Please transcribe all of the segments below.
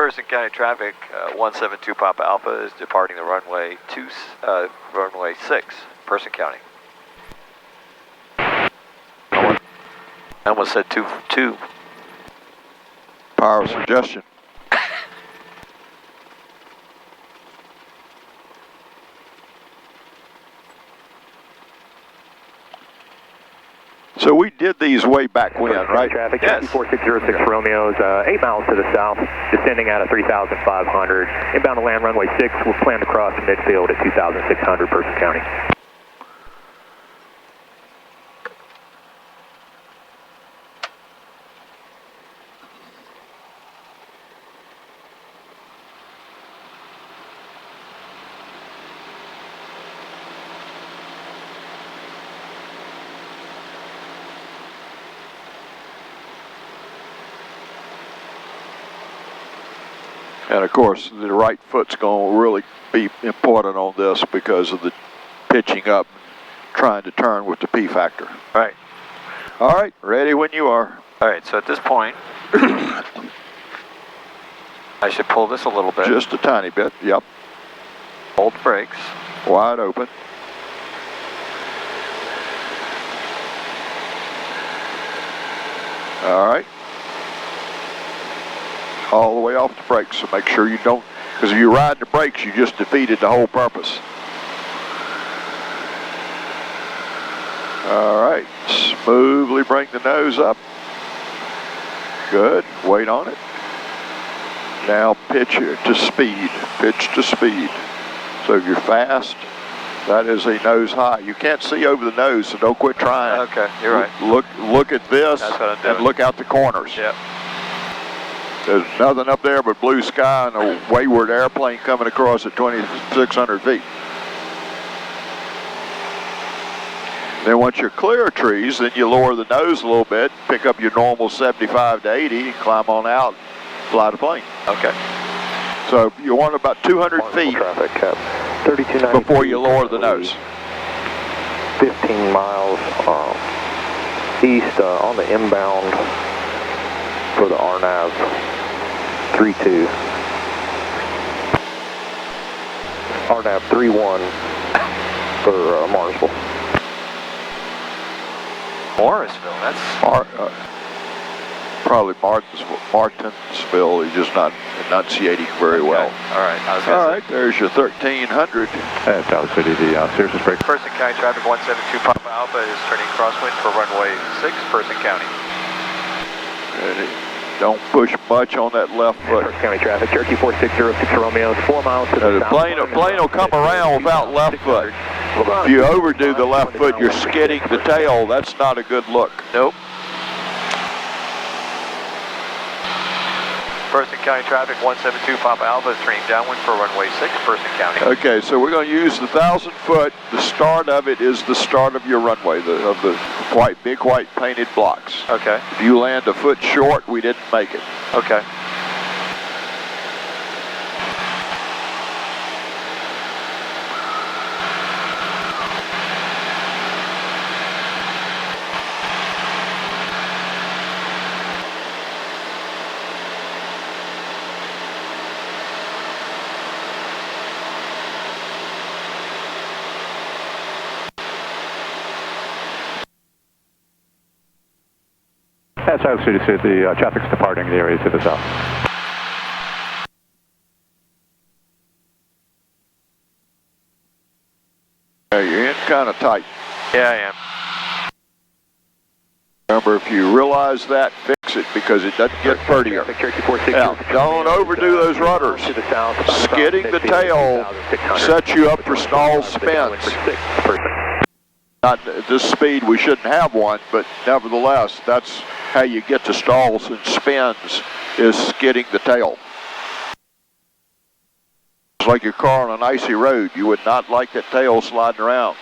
Person County traffic, 172 Papa Alpha is departing the runway 6, Person County. I almost said 2. Power of suggestion. So we did these way back when, right? Traffic, Yes. 4606 Romeo's, 8 miles to the south, descending out of 3,500. Inbound to land runway 6, we'll plan to cross midfield at 2,600 Person County. And of course, the right foot's going to really be important on this because of the pitching up, trying to turn with the P factor. Right. All right, ready when you are. All right, so at this point, I should pull this a little bit. Just a tiny bit, yep. Hold the brakes. Wide open. All right. All the way off the brakes, so make sure you don't, because if you ride the brakes, you just defeated the whole purpose. All right, smoothly bring the nose up. Good, wait on it. Now pitch it to speed, pitch to speed. So if you're fast, that is a nose high. You can't see over the nose, so don't quit trying. Okay, you're right. Look at this. That's what I'm doing. And look out the corners. Yep. There's nothing up there but blue sky and a wayward airplane coming across at 2,600 feet. Then once you're clear of trees, then you lower the nose a little bit, pick up your normal 75 to 80, climb on out, fly the plane. Okay. So you want about 200 feet before you lower the nose. 15 miles east on the inbound for the RNAV 32. RNAV 31 for Morrisville. Morrisville, that's... Probably Martinsville. He's just not enunciating very well. All right. All right, there's your 1300. That's City, the Cirrus break. Person County traffic 172 Papa Alpha is turning crosswind for runway 6, Person County. Ready. Don't push much on that left foot. Person County traffic, Cherokee 4606 Romeo, 4 miles to the The south. plane will come around without left foot. If you overdo the left foot, you're skidding the tail. That's not a good look. Nope. Person County traffic 172 Papa Alpha is turning downwind for runway 6, Person County. Okay, so we're going to use the 1,000 foot. The start of it is the start of your runway, of the big white painted blocks. Okay. If you land a foot short, we didn't make it. Okay. That's South City, the traffic's departing the area to the south. You're in kind of tight. Yeah, I am. Remember, if you realize that, fix it because it doesn't get prettier. Now, don't overdo those rudders. Skidding the tail sets you up for stall spins. Not at this speed, we shouldn't have one, but nevertheless, that's how you get to stalls and spins, is skidding the tail. It's like your car on an icy road. You would not like that tail sliding around.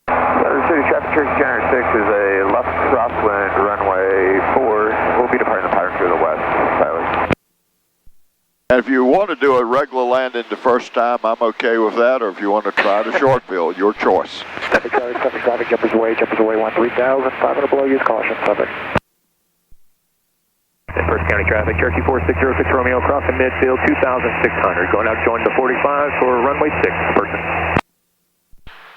City traffic, Cherokee County 6 is a left crosswind runway 4. We'll be departing the pattern to the west, Tyler. And if you want to do a regular landing the first time, I'm okay with that, or if you want to try the short field, your choice. Traffic, jumpers away, 13,500 below, use caution, perfect. First County County traffic, Cherokee 4606 Romeo crossing midfield 2600. Going out to join the 45 for runway 6, Person.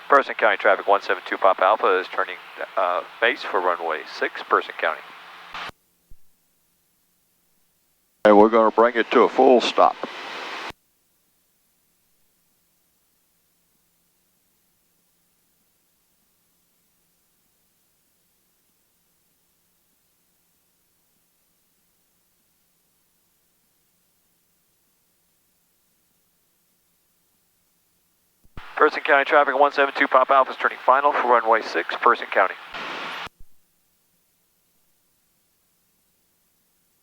Person County traffic 172 Papa Alpha is turning base for runway 6, Person County. And we're going to bring it to a full stop. Person County traffic 172 Papa Alpha is turning final for runway 6, Person County.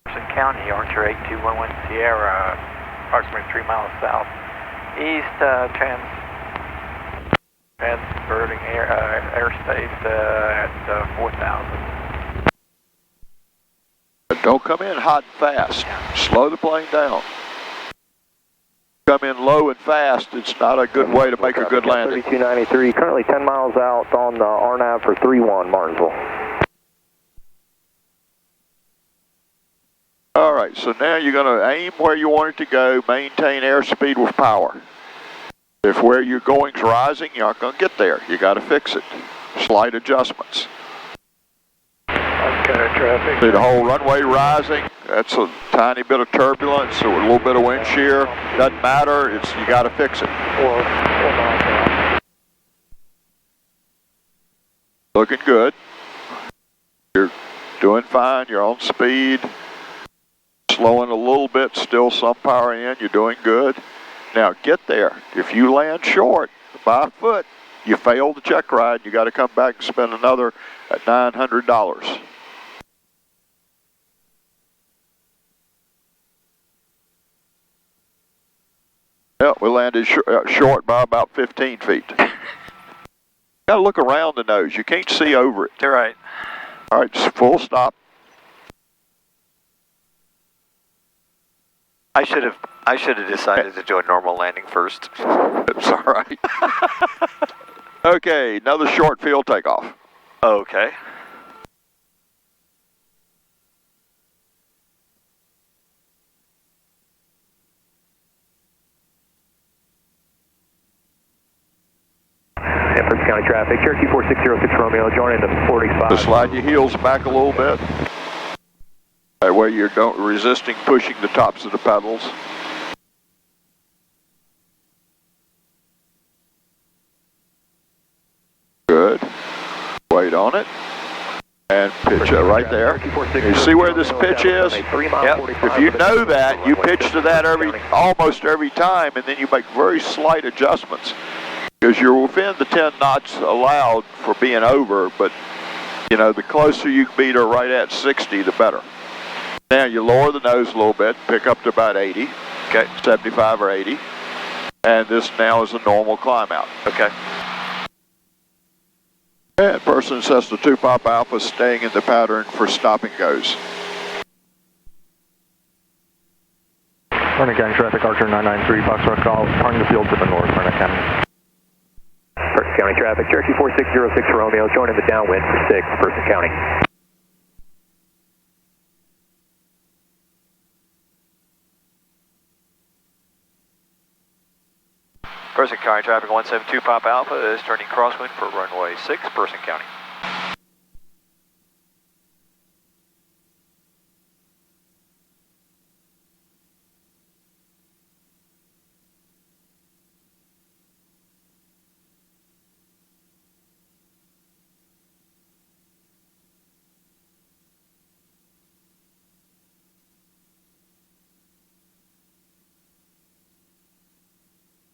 Person County, Archer 8211 Sierra, approximately 3 miles south east, transverting airspace at 4,000. Don't come in hot and fast. Slow the plane down. Come in low and fast, it's not a good way to make a good landing. 3293, currently 10 miles out on the RNAV for 31 Martinsville. All right, so now you're going to aim where you want it to go, maintain airspeed with power. If where you're going is rising, you're not going to get there. You got to fix it. Slight adjustments. Okay, traffic. See the whole runway rising? That's a tiny bit of turbulence, so a little bit of wind shear. Doesn't matter, you got to fix it. 4 miles out. Looking good. You're doing fine, you're on speed. Slowing a little bit, still some power in, you're doing good. Now get there. If you land short by a foot, you failed the check ride, you got to come back and spend another $900. Yeah, we landed short by about 15 feet. Got to look around the nose. You can't see over it. You're right. All right, full stop. I should have decided to do a normal landing first. It's all right. Okay, another short field takeoff. Okay. Person County traffic, Cherokee 4606 Romeo, joining the 45. Just slide your heels back a little bit. That way you're resisting pushing the tops of the pedals. Good. Wait on it. And pitch it right there. You see where this pitch is? Yep. If you know that, you pitch to that almost every time, and then you make very slight adjustments. Because you're within the 10 knots allowed for being over, but you know, the closer you can be to right at 60, the better. Now you lower the nose a little bit, pick up to about 80, Okay. 75 or 80, and this now is a normal climb out. Okay. And person says the 2 Papa Alpha staying in the pattern for stop and goes. Vernon County traffic, Archer 993, Foxtrot call, turning the field to the north, Vernon County. Person County traffic, Cherokee 4606 Romeo, joining the downwind for 6, Person County. Person County traffic 172 Papa Alpha is turning crosswind for runway 6, Person County.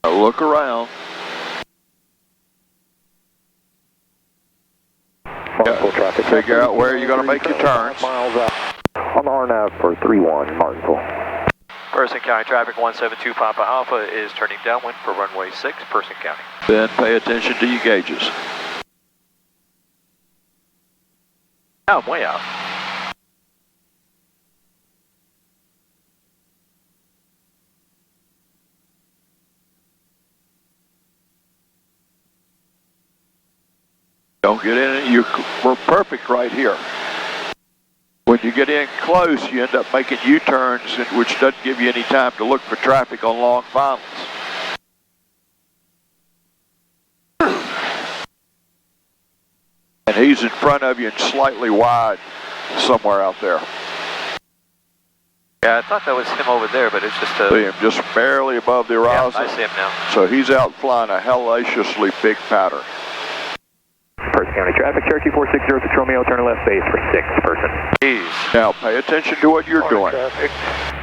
Look around. Traffic. Figure out where you're going to make your turns. Miles out on the RNAV for 31 Martinsville. Person County traffic 172 Papa Alpha is turning downwind for runway 6, Person County. Then pay attention to your gauges. Oh, I'm way out. Don't get in it. We're perfect right here. When you get in close, you end up making U-turns, which doesn't give you any time to look for traffic on long finals. And he's in front of you and slightly wide somewhere out there. Yeah, I thought that was him over there, but it's just a... See him just barely above the horizon. Yeah, I see him now. So he's out flying a hellaciously big pattern. Percy County traffic, Cherokee 4606 Romeo, turn left base for 6 person. Jeez. Now pay attention to what you're doing. Traffic,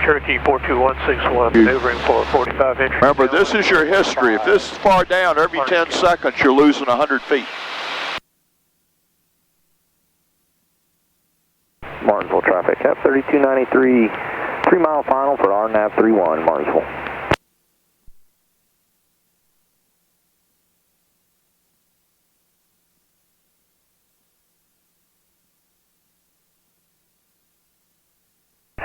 Cherokee 42161, maneuvering for 45 inch. Remember, this is your history. If this is far down, every 10 seconds you're losing 100 feet. Martinsville traffic, F3293, 3 mile final for RNAV 31, Martinsville.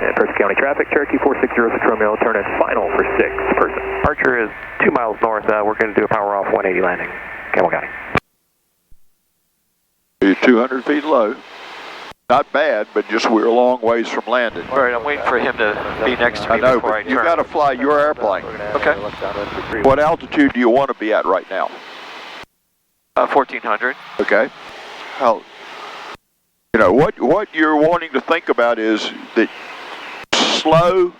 And Percy County traffic, Cherokee 4606 Romeo, turn in final for 6 person. Archer is 2 miles north, we're going to do a power off 180 landing, Campbell County. You're 200 feet low. Not bad, but just we're a long ways from landing. All right, I'm waiting for him to be next to me I know, before I but turn. you got to fly your airplane. Okay. What altitude do you want to be at right now? 1400. Okay. How? You know what you're wanting to think about is that slow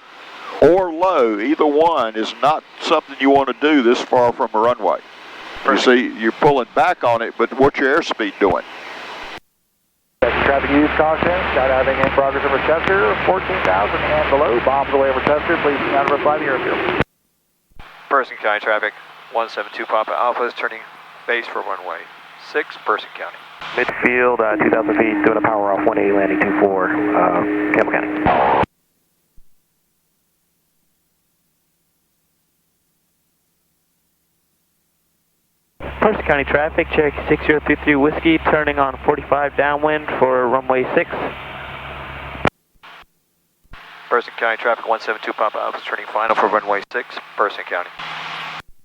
or low, either one, is not something you want to do this far from a runway. You see, you're pulling back on it, but what's your airspeed doing? Traffic use caution, skydiving in progress over Chester, 14,000 and below, bombs away over Chester, please do not reply to the airfield. Person County traffic, 172 Papa Alpha is turning base for runway 6, Person County. Midfield, 2,000 feet, doing a power off 180 landing 24, Campbell County. Percy County traffic, Cherokee 6033 Whiskey, turning on 45 downwind for runway 6. Person County traffic, 172 Papa Alpha is turning final for runway 6, Person County.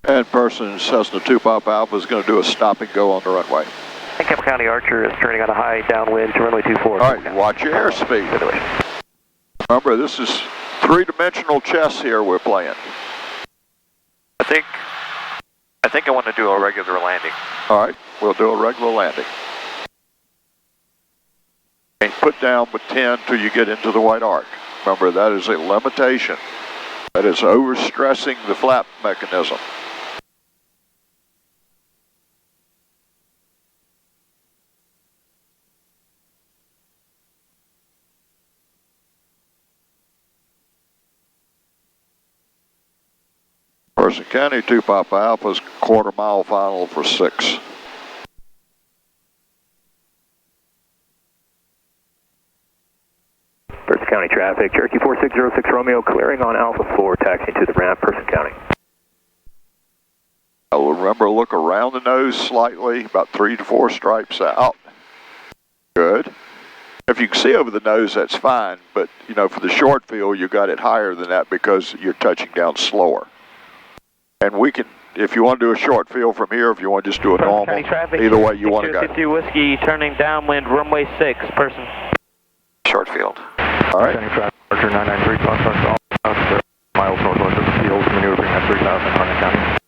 And person Cessna 2 Papa Alpha is going to do a stop and go on the runway. And Campbell County Archer is turning on a high downwind to runway 24. All right, watch your airspeed. Remember, this is three-dimensional chess here we're playing. I think I want to do a regular landing. All right, we'll do a regular landing. Can't put down with 10 till you get into the white arc. Remember, that is a limitation. That is overstressing the flap mechanism. Person County 2 Papa Alpha's quarter mile final for 6. Person County traffic, Cherokee 4606 Romeo, clearing on Alpha 4, taxiing to the ramp, Person County. Now remember, look around the nose slightly, about 3 to 4 stripes out. Good. If you can see over the nose, that's fine, but you know, for the short field, you got it higher than that because you're touching down slower. And we can, if you want to do a short field from here, if you want to just do a normal, either way you want to go. 6053 Whiskey, turning downwind, runway 6, person. Short field. All right. County traffic, Archer 993, cross miles northwest of the field, maneuvering at 3,000, Harnett County.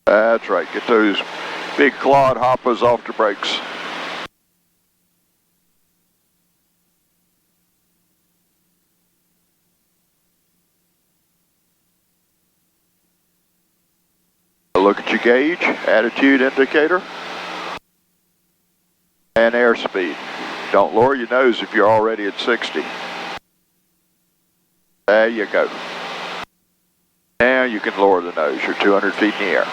That's right. Get those big clod hoppers off the brakes. Look at your gauge, attitude indicator, and airspeed. Don't lower your nose if you're already at 60. There you go. Now you can lower the nose. You're 200 feet in the air.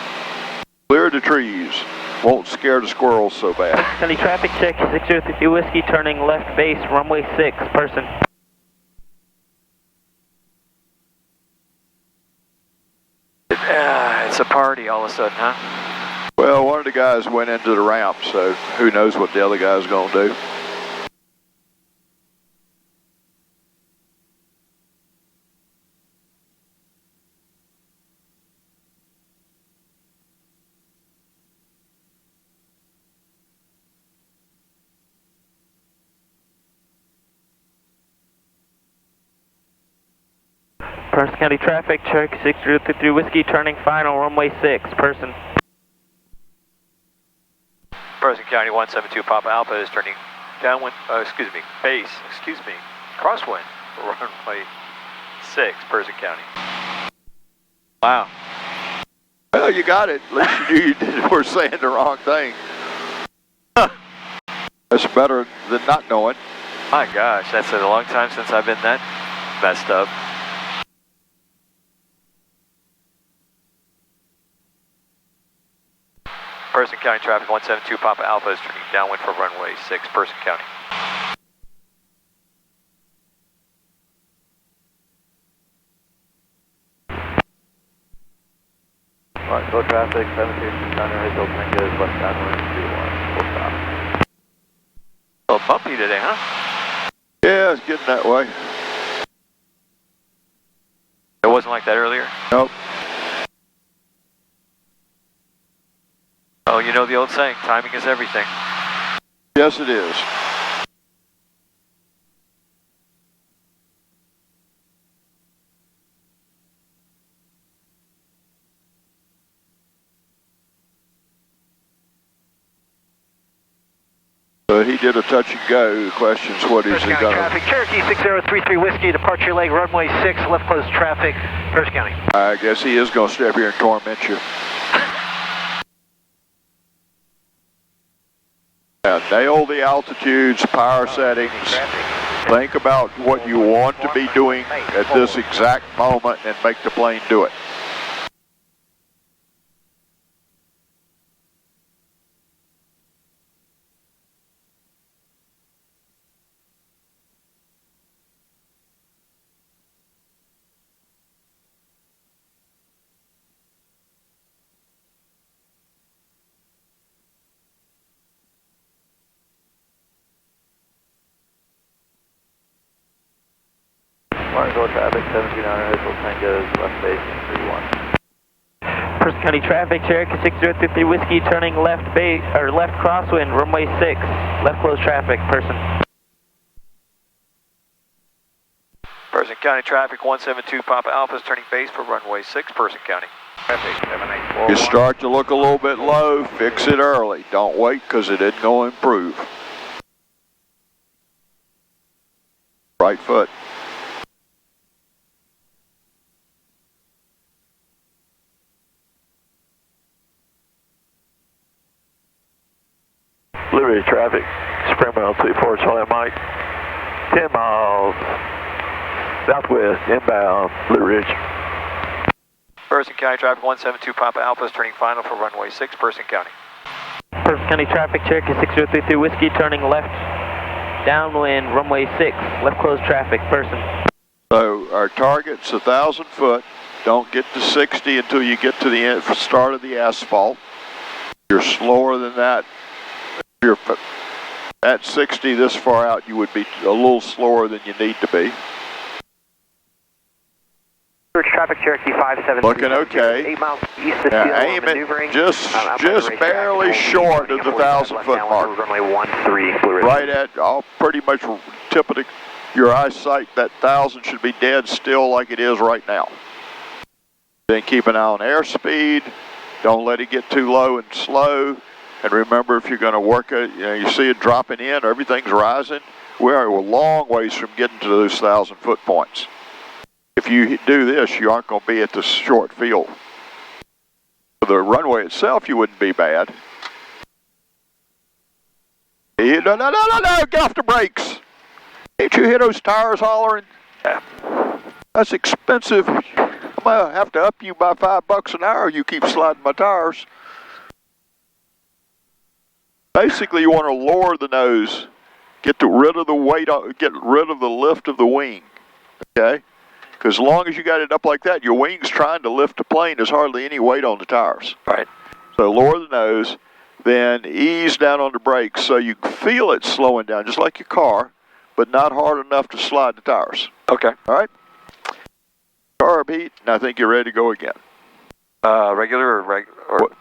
Clear the trees. Won't scare the squirrels so bad. County traffic, Cherokee 6053 Whiskey, turning left base, runway 6, person. It's a party all of a sudden, huh? Well, one of the guys went into the ramp, so who knows what the other guy's going to do. Carson County traffic, Cherokee 6033 Whiskey, turning final, runway 6, person. Person County 172 Papa Alpha is turning downwind, base, crosswind for runway 6, Person County. Wow. Well, you got it. At least you knew you were saying the wrong thing. That's better than not knowing. My gosh, that's a long time since I've been that messed up. Person County traffic 172 Papa Alpha is turning downwind for runway 6, Person County. Martinsville traffic, 736 Center, Hazel Tango is left downwind, 21, full stop. A little bumpy today, huh? Yeah, it's getting that way. It wasn't like that earlier? Nope. Oh, you know the old saying, timing is everything. Yes, it is. So he did a touch and go. The question's what is he going traffic, Cherokee 6033 Whiskey, departure leg, runway 6, left close traffic, Pierce County. I guess he is going to step here and torment you. Yeah, nail the altitudes, power settings. Think about what you want to be doing at this exact moment and make the plane do it. Martinsville traffic, 1700 Hazel Tango is left base, 31. Person County traffic, Cherokee 6033 Whiskey, turning left base, or left crosswind, runway 6, left close traffic, person. Person County traffic 172 Papa Alpha is turning base for runway 6, Person County. Traffic 784. You start to look a little bit low, fix it early. Don't wait because it isn't going to improve. Right foot. Blue Ridge traffic, Springville 24 Charlie Mike, 10 miles southwest, inbound, Blue Ridge. Person County traffic 172 Papa Alpha is turning final for runway 6, Person County. Person County traffic, Cherokee 6033 Whiskey, turning left downwind, runway 6, left close traffic, person. So our target's 1,000 foot. Don't get to 60 until you get to the end, start of the asphalt. You're slower than that. You're at 60 this far out, you would be a little slower than you need to be. Traffic, Cherokee 573. Looking okay. 8 miles east of Now aim it just barely short of the 1,000 foot mark. Runway 13, Blue Ridge. Right at pretty much tip of your eyesight. That 1,000 should be dead still like it is right now. Then keep an eye on airspeed. Don't let it get too low and slow. And remember, if you're going to work it, you see it dropping in, everything's rising. We are a long ways from getting to those 1,000 foot points. If you do this, you aren't going to be at the short field. For the runway itself, you wouldn't be bad. No, get off the brakes. Can't you hear those tires hollering? That's expensive. I'm going to have to up you by $5 an hour. You keep sliding my tires. Basically, you want to lower the nose, get rid of the weight, get rid of the lift of the wing, okay? Because as long as you got it up like that, your wing's trying to lift the plane. There's hardly any weight on the tires. Right. So lower the nose, then ease down on the brakes so you feel it slowing down, just like your car, but not hard enough to slide the tires. Okay. All right? Carb heat, and I think you're ready to go again. Regular or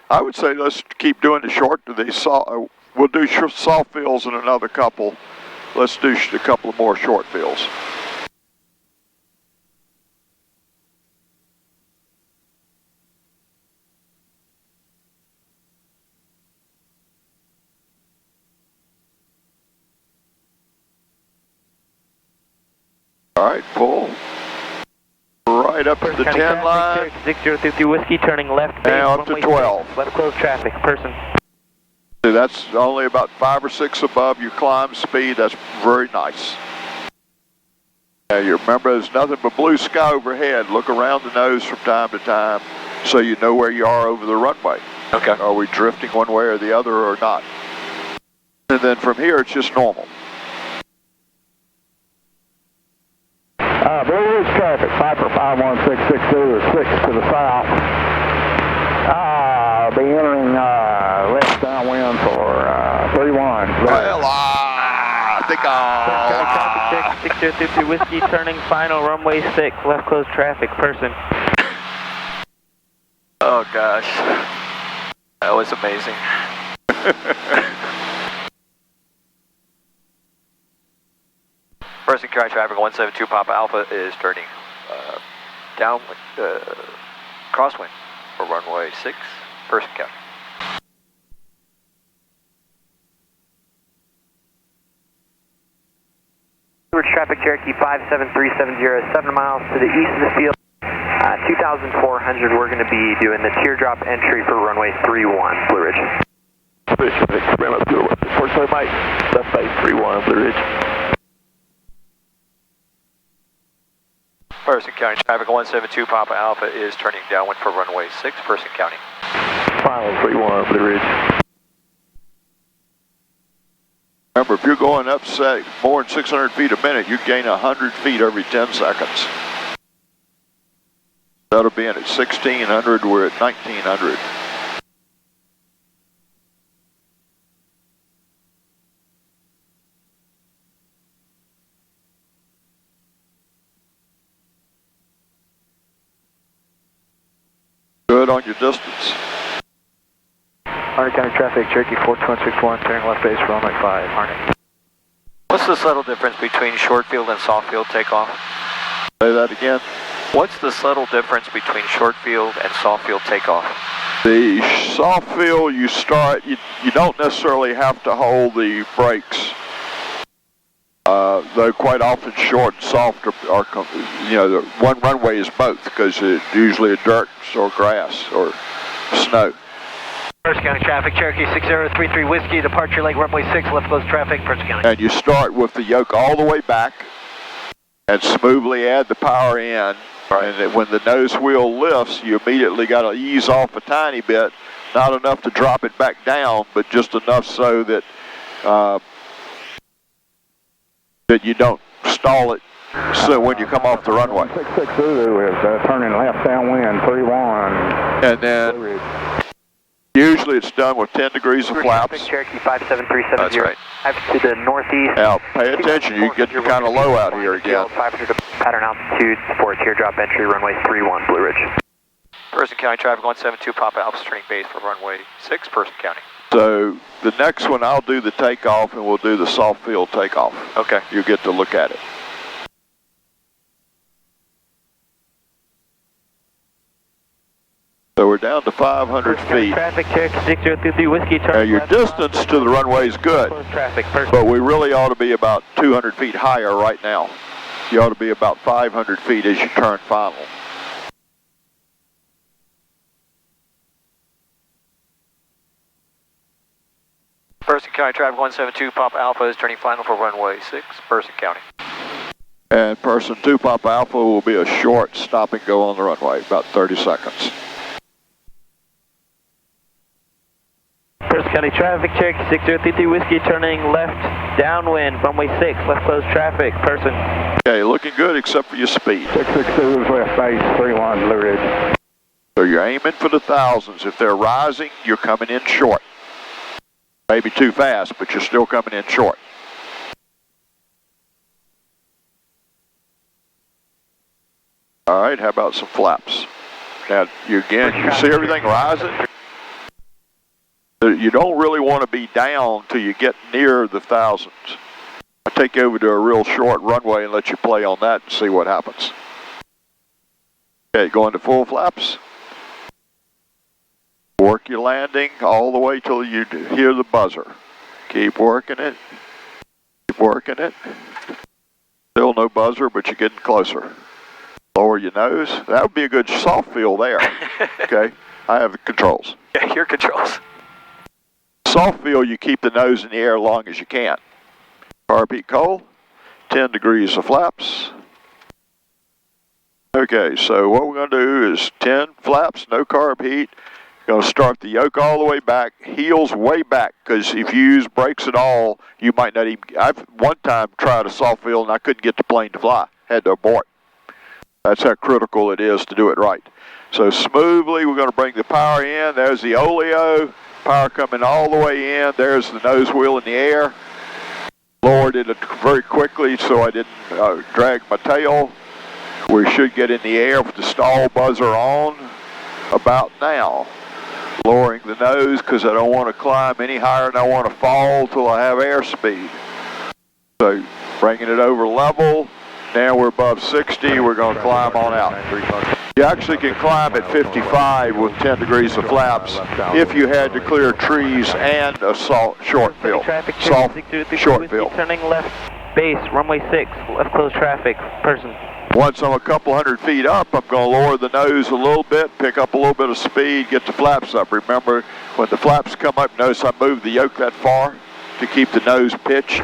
I would say let's keep doing the short. We'll do soft fills in another couple. Let's do a couple of more short fills. All right, pull. Right up to the 10 line. 6050 Whiskey, turning left base. Now up to 12. Left close traffic, person. See, that's only about 5 or 6 above your climb speed. That's very nice. Now you remember there's nothing but blue sky overhead. Look around the nose from time to time so you know where you are over the runway. Okay. Are we drifting one way or the other or not? And then from here it's just normal. Blue Ridge traffic, Piper 51662 is 6 to the south. Be entering left downwind for 31. Well, I think Traffic check, 6050 Whiskey, turning final, runway 6, left close traffic, person. Oh gosh, that was amazing. Person carrying traffic 172 Papa Alpha is turning downwind, crosswind for runway 6, Person County. Traffic Cherokee 57370, 7 miles to the east of the field, 2,400. We're going to be doing the teardrop entry for runway 31, Blue Ridge. Unfortunately, Mike, left base 31, Blue Ridge. Person County traffic 172 Papa Alpha is turning downwind for runway 6, Person County. Final 31, Blue Ridge. remember, if you're going up, say, more than 600 feet a minute, you gain 100 feet every 10 seconds. That'll be in at 1600, we're at 1900. Good on your distance. Harney County traffic, Cherokee 42161, turning left base, runway 5, Harney. What's the subtle difference between short field and soft field takeoff? Say that again. What's the subtle difference between short field and soft field takeoff? The soft field, you start, you don't necessarily have to hold the brakes. Though quite often short and soft are you know, one runway is both because it's usually dirt or grass or snow. First County traffic, Cherokee 6033 Whiskey, departure leg runway 6, left close traffic, First County. And you start with the yoke all the way back and smoothly add the power in. And then when the nose wheel lifts, you immediately got to ease off a tiny bit, not enough to drop it back down, but just enough so that that you don't stall it so when you come off the runway. 66 Zulu is turning left downwind 31. And then usually it's done with 10 degrees of flaps. Cherokee 57370. That's right. To the northeast. Now pay attention, you get kind of low out here again. 500 pattern altitude for teardrop entry, runway 31, Blue Ridge. Person County traffic 172 Papa Alpha turning base for runway 6, Person County. So the next one I'll do the takeoff and we'll do the soft field takeoff. Okay. You get to look at it. So we're down to 500 feet. Traffic, Cherokee 6033 Whiskey, turn Now your left. distance to the runway is good, Close traffic, First. but we really ought to be about 200 feet higher right now. You ought to be about 500 feet as you turn final. Person County traffic 172 Papa Alpha is turning final for runway 6, Person County. And person 2 Papa Alpha will be a short stop and go on the runway, about 30 seconds. First County traffic, Cherokee 6033 Whiskey, turning left downwind, runway 6, left close traffic, Person. Okay, looking good except for your speed. 662 is left base 31, Blue Ridge. So you're aiming for the thousands. If they're rising, you're coming in short. Maybe too fast, but you're still coming in short. All right, how about some flaps? Now, you see everything rising? You don't really want to be down till you get near the thousands. I'll take you over to a real short runway and let you play on that and see what happens. Okay, going to full flaps. Work your landing all the way till you hear the buzzer. Keep working it. Keep working it. Still no buzzer, but you're getting closer. Lower your nose. That would be a good soft feel there. Okay, I have the controls. Yeah, your controls. Soft feel, you keep the nose in the air as long as you can. Carb heat cold, 10 degrees of flaps. Okay, so what we're going to do is 10 flaps, no carb heat. Going to start the yoke all the way back, heels way back, because if you use brakes at all, you might not even. I've one time tried a soft feel and I couldn't get the plane to fly. Had to abort. That's how critical it is to do it right. So smoothly, we're going to bring the power in. There's the oleo, power coming all the way in. There's the nose wheel in the air. Lowered it very quickly so I didn't drag my tail. We should get in the air with the stall buzzer on about now. Lowering the nose because I don't want to climb any higher than I want to fall till I have airspeed. So bringing it over level. Now we're above 60. We're going to climb on out. You actually can climb at 55 with 10 degrees of flaps if you had to clear trees and a short fill. Soft short fill. Turning left base, runway 6, left close traffic, person. Once I'm a couple hundred feet up, I'm going to lower the nose a little bit, pick up a little bit of speed, get the flaps up. Remember, when the flaps come up, notice I moved the yoke that far to keep the nose pitched.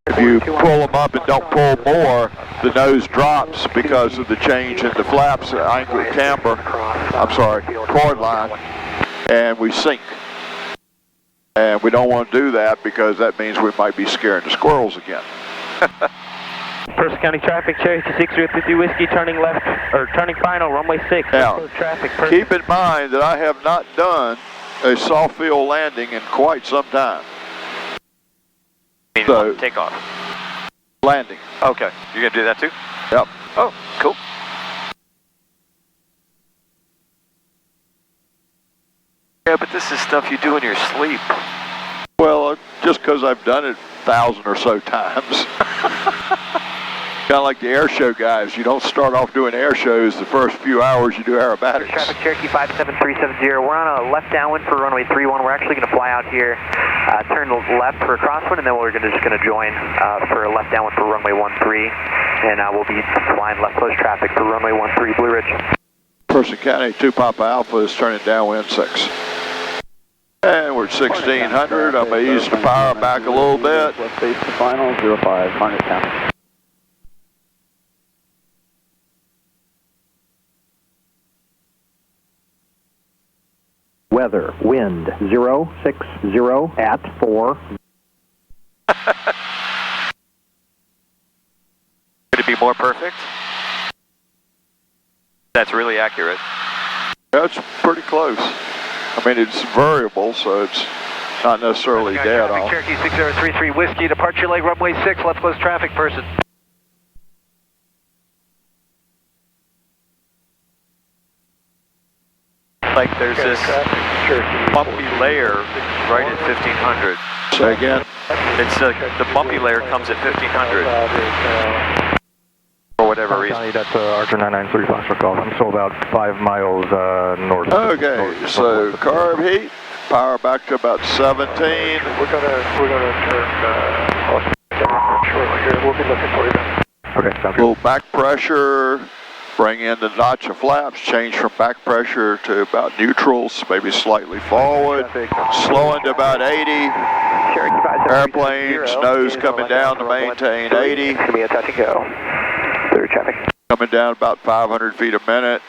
If you pull them up and don't pull more, the nose drops because of the change in the flaps, angle camber, chord line, and we sink. And we don't want to do that because that means we might be scaring the squirrels again. Person County traffic, Cherokee 6050 Whiskey, turning left, or turning final, runway 6. Now, traffic, keep in mind that I have not done a soft field landing in quite some time. So, takeoff. Landing. Okay, you're going to do that too? Yep. Oh, cool. Yeah, but this is stuff you do in your sleep. Well, just because I've done it 1,000 or so times. Kind of like the air show guys. You don't start off doing air shows the first few hours you do aerobatics. Traffic Cherokee 57370. We're on a left downwind for runway 31. We're actually going to fly out here, turn left for a crosswind, and then we're just going to join for a left downwind for runway 13. And we'll be flying left close traffic for runway 13, Blue Ridge. Person County 2 Papa Alpha is turning downwind 6. And we're at 1600. I'm going to ease the power back a little bit. Left base to final, 05, Harnett County. Weather, wind, 060 at 4. Could it be more perfect? That's really accurate. That's pretty close. I mean, it's variable, so it's not necessarily dead on. Cherokee 6033 Whiskey, departure leg, runway 6, left close traffic, person. Like there's this bumpy layer right at 1500. Say again? It's the bumpy layer comes at 1500. For whatever reason. County, that's Archer 993 Foxtrot Golf. I'm still about 5 miles north. Okay, so carb heat, power back to about 17. We're gonna turn shortly here. We'll be looking for you then. Okay, sounds good. Little back pressure, bring in the notch of flaps, change from back pressure to about neutrals, maybe slightly forward, slowing to about 80. Airplanes, nose coming down to maintain 80. It's going to be a touch and go. Clear traffic. Coming down about 500 feet a minute.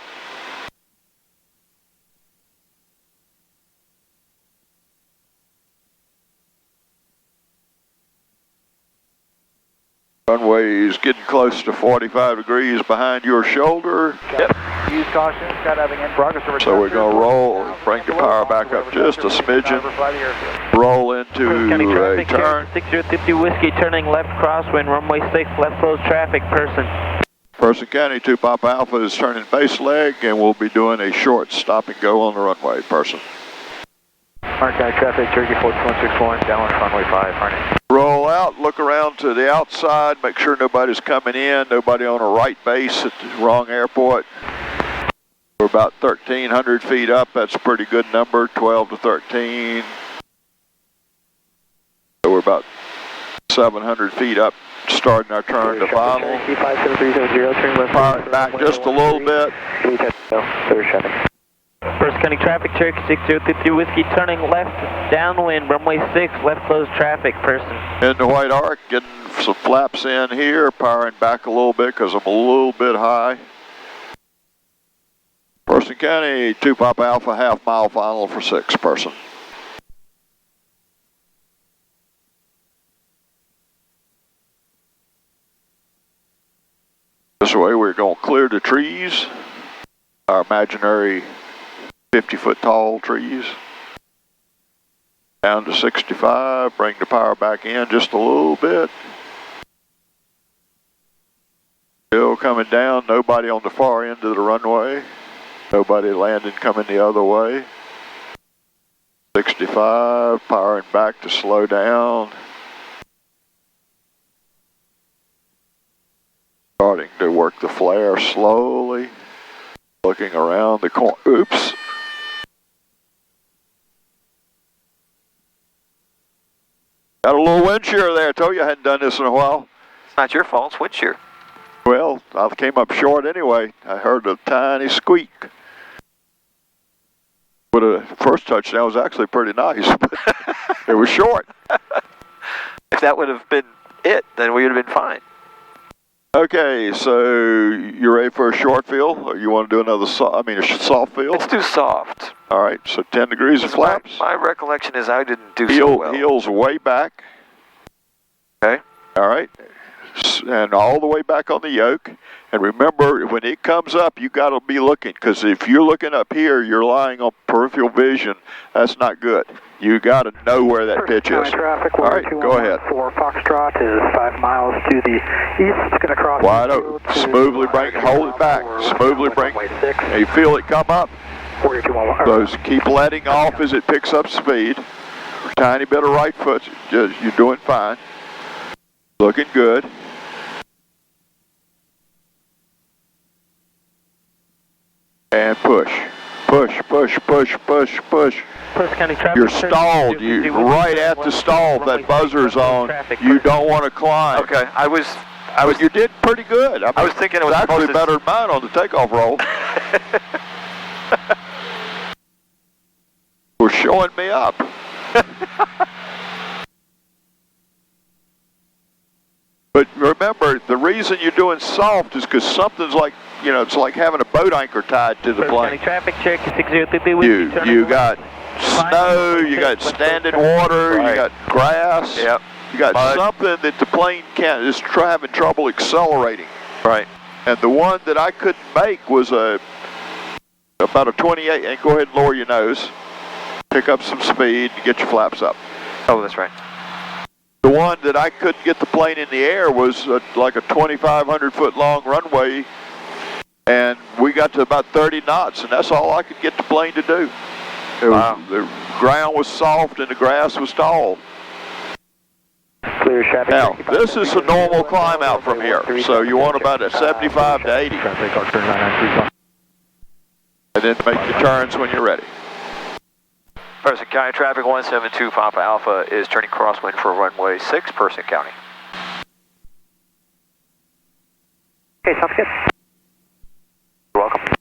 Runway is getting close to 45 degrees behind your shoulder. Yep. Use caution, skydiving in progress. So we're going to roll, bring the power back up just a smidgen, roll into County a traffic, turn. 6050 Whiskey, turning left crosswind, runway 6, left close traffic, person. Person County 2 Papa Alpha is turning base leg, and we'll be doing a short stop and go on the runway, person. Harnett County traffic, Cherokee 4161, downwind runway 5, Harnett. Roll out, look around to the outside, make sure nobody's coming in, nobody on a right base at the wrong airport. We're about 1,300 feet up, that's a pretty good number, 12 to 13. So we're about 700 feet up starting our turn to final. Cherokee 57370, turn left. Power it back just a little bit. Clear traffic. First County traffic, Cherokee 6053 Whiskey, turning left downwind, runway 6, left closed traffic, person. In the White Ark, getting some flaps in here, powering back a little bit because I'm a little bit high. Person County, 2 Papa Alpha, half mile final for 6 person. This way we're going to clear the trees, our imaginary 50-foot tall trees. Down to 65, bring the power back in just a little bit. Still coming down, nobody on the far end of the runway. Nobody landing coming the other way. 65, powering back to slow down. Starting to work the flare slowly. Looking around the corner. Oops. Got a little wind shear there. I told you I hadn't done this in a while. It's not your fault, it's wind shear. Well, I came up short anyway. I heard a tiny squeak. But the first touchdown was actually pretty nice, but it was short. If that would have been it, then we would have been fine. Okay, so you ready for a short field, or you want to do another soft field? Let's do soft. All right, so 10 degrees of flaps. My recollection is I didn't do so well. Heels way back. Okay. All right, and all the way back on the yoke. And remember, when it comes up, you got to be looking, because if you're looking up here, you're lying on peripheral vision. That's not good. You got to know where that pitch is. Traffic, all right, go ahead. 4 Foxtrot is 5 miles to the east. It's going to cross. Wide open. Smoothly bring, hold it back. Smoothly bring. And you feel it come up. 4211. Those keep letting off as it picks up speed. Tiny bit of right foot. You're doing fine. Looking good. And push. Push, push, push, push, push. First County traffic. You're stalled. You're right at the stall. That buzzer's on. You don't want to climb. Okay, But you did pretty good. I was thinking it was actually supposed to- better than mine on the takeoff roll. We're showing me up. But remember, the reason you're doing soft is because something's like, it's like having a boat anchor tied to the First plane. County traffic, Cherokee 6033 Whiskey, You got snow, you got standing water, you got grass. Yep. You got Mud. something that the plane is having trouble accelerating. Right. And the one that I couldn't make was about a 28, and go ahead and lower your nose. Pick up some speed and get your flaps up. Oh, that's right. The one that I couldn't get the plane in the air was like a 2,500 foot long runway, and we got to about 30 knots, and that's all I could get the plane to do. Wow. The ground was soft and the grass was tall. Clear traffic. Now, this is a normal climb out from here, so you want about a 75 to 80. Traffic, Archer 993. And then make your turns when you're ready. Person County traffic 172 Papa Alpha is turning crosswind for runway 6, Person County. Okay, sounds good. You're welcome.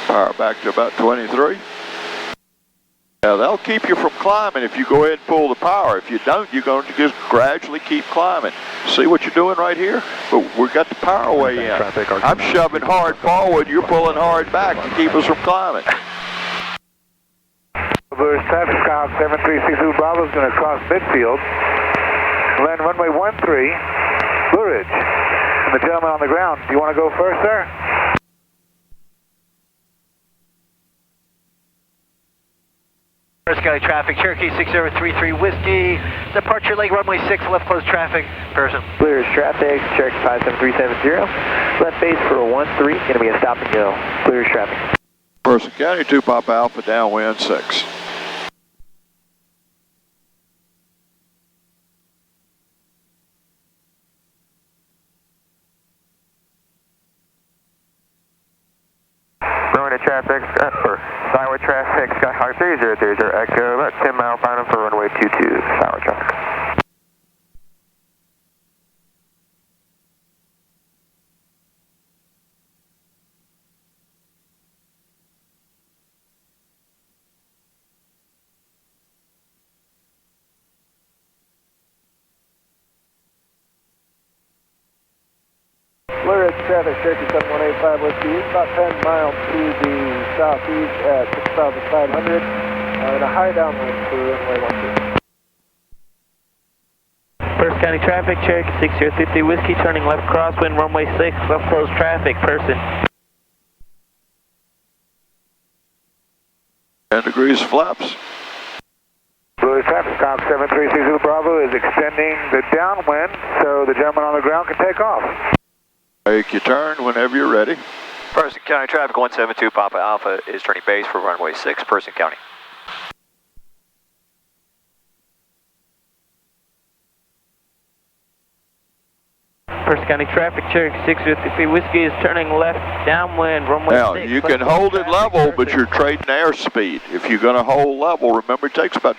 Power back to about 23. Now that'll keep you from climbing if you go ahead and pull the power. If you don't, you're going to just gradually keep climbing. See what you're doing right here? But we've got the power way in. I'm shoving hard forward, you're pulling hard back to keep us from climbing. There's traffic count 7362 Bravo is going to cross midfield. Land runway 13, Blue Ridge. And the gentleman on the ground, do you want to go first, sir? First County traffic, Cherokee 6033 Whiskey, departure leg runway 6, left closed traffic, person. Clear traffic, Cherokee 57370. Left base for a 13, going to be a stop and go. Clear traffic. Person County, 2 Papa Alpha, downwind 6. Skyhawk traffic, Skyward traffic, Skyhawk 3030 Echo, about 10 mile final for runway 22, Skyward traffic. Blue Ridge traffic, Cherokee 7185 Whiskey, about 10 miles to the southeast at 6,500, and a high downwind for runway 13. First County traffic, Cherokee 6050 Whiskey, turning left crosswind, runway 6, left closed traffic, person. 10 degrees flaps. Blue Ridge traffic, Skyhawk 7360 Bravo is extending the downwind so the gentleman on the ground can take off. Make your turn whenever you're ready. Person County traffic 172 Papa Alpha is turning base for runway 6, Person County. First County traffic, Cherokee 653 Whiskey is turning left downwind, runway 6. Now, you can hold it level, but you're trading airspeed. If you're going to hold level, remember it takes about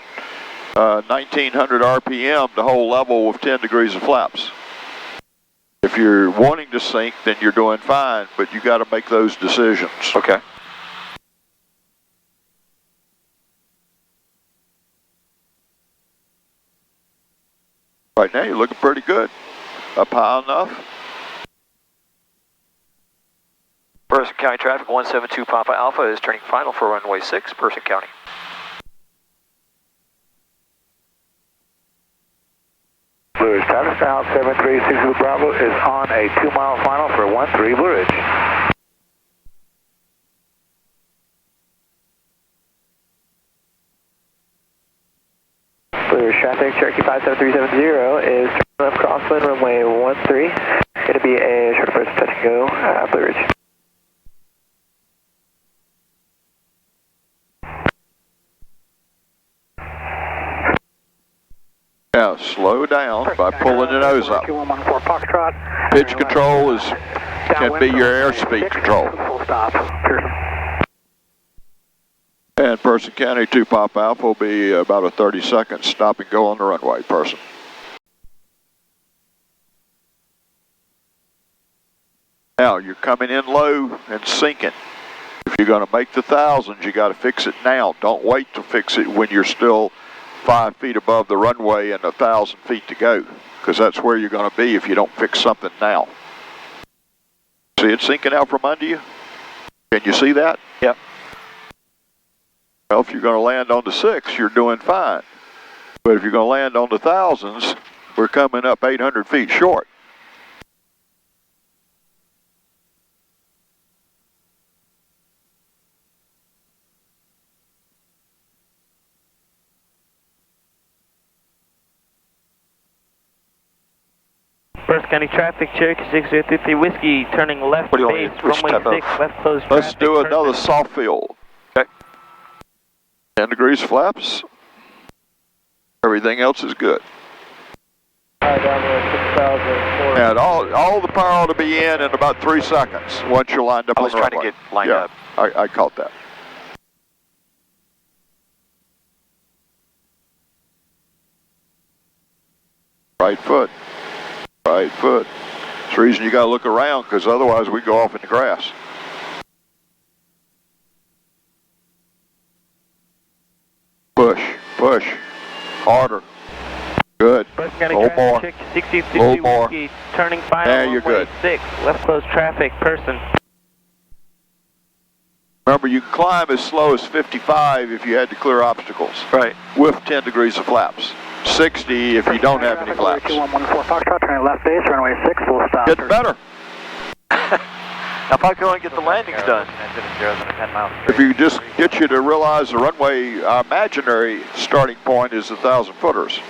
1900 RPM to hold level with 10 degrees of flaps. If you're wanting to sink, then you're doing fine, but you got to make those decisions. Okay. Right now, you're looking pretty good. Up high enough. Person County traffic 172 Papa Alpha is turning final for runway 6, Person County. Blue Ridge traffic, Skyhawk 7360 Bravo is on a 2-mile final for 13 Blue Ridge. Blue Ridge traffic, Cherokee 57370 is turning left crosswind, runway 13. Going to be a short approach touch and go, Blue Ridge. Now, slow down by pulling the nose up. 2114 Foxtrot. Pitch control can be your airspeed control. Full stop. Pearson. And Person County 2 Pop Alpha will be about a 30-second stop and go on the runway, Person. Now, you're coming in low and sinking. If you're going to make the thousands, you got to fix it now. Don't wait to fix it when you're still 5 feet above the runway and 1,000 feet to go, because that's where you're going to be if you don't fix something now. See it sinking out from under you? Can you see that? Yep. Well, if you're going to land on the 6, you're doing fine. But if you're going to land on the thousands, we're coming up 800 feet short. First County traffic, Cherokee 6053 Whiskey, turning left What do you base, want? Which runway type 6, of- left closed Let's traffic, do another person. soft field. Okay. 10 degrees flaps. Everything else is good. High downwind 6,004. And all the power ought to be in about 3 seconds once you're lined up I on was the trying to runway. get lined Yeah, up. I caught that. Right foot. Right foot. That's the reason you got to look around, because otherwise we go off in the grass. Push, push. Harder. Good. First County A little more. traffic, Cherokee 6053 Little more. Whiskey, turning final, There, you're runway good. 6, left closed traffic, person. Remember, you can climb as slow as 55 if you had to clear obstacles. Right. With 10 degrees of flaps. 60 if you don't have any flaps. 2114 Foxtrot, turning left base, runway 6, full stop. Getting better. Now, if I can only get the landings done. If you just get you to realize the runway, our imaginary starting point is 1,000 footers.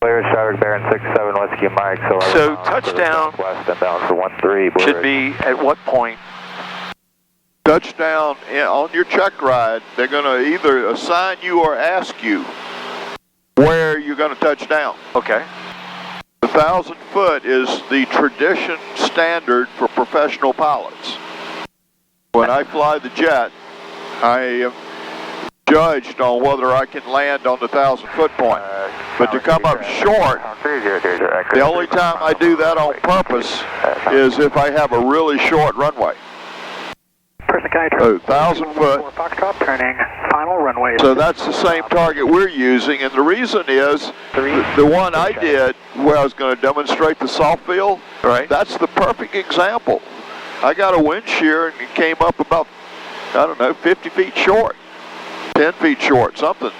Clear traffic, Baron 67 Whiskey Mike. So touchdown west and bound for 13 Blue Should Ridge. be at what point? Touchdown on your check ride, they're going to either assign you or ask you where you're going to touch down. Okay. The 1,000 foot is the tradition standard for professional pilots. When I fly the jet, I am judged on whether I can land on the 1,000 foot point. But to come up short, the only time I do that on purpose is if I have a really short runway. Person County So 1,000 foot. Foxtrot turning final runway. So that's the same target we're using, and the reason is the one I did where I was going to demonstrate the soft field, Right. that's the perfect example. I got a wind shear and it came up about, I don't know, 50 feet short, 10 feet short, something.